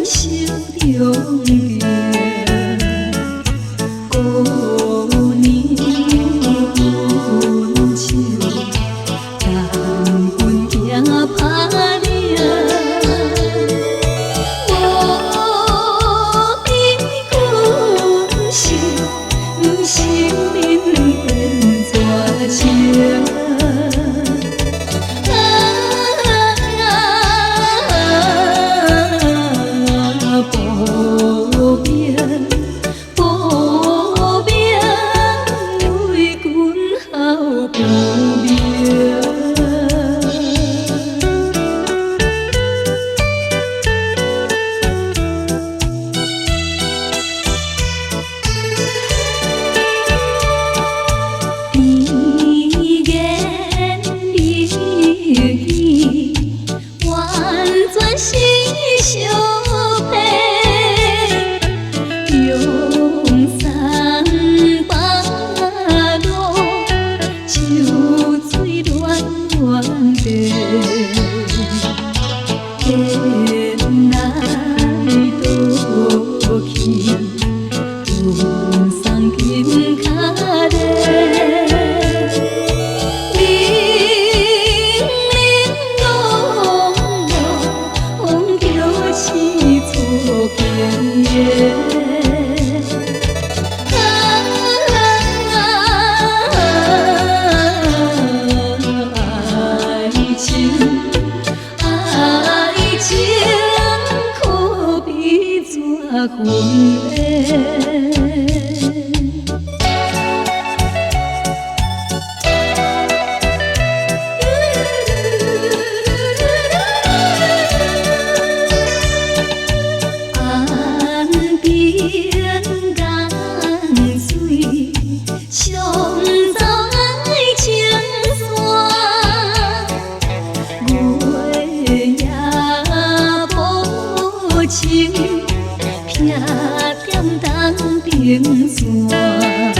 手中镜，故年分手，但阮惊打领。无比困守，生命变怎情？保命，保命，为君好保命。甜言蜜语，完全是相骗，用三把路，秋水暖暖地，天来倒去，阮送金脚咧。爱情可比怎分的？岸边江水，上走爱情线，月夜无情，偏踮东平线。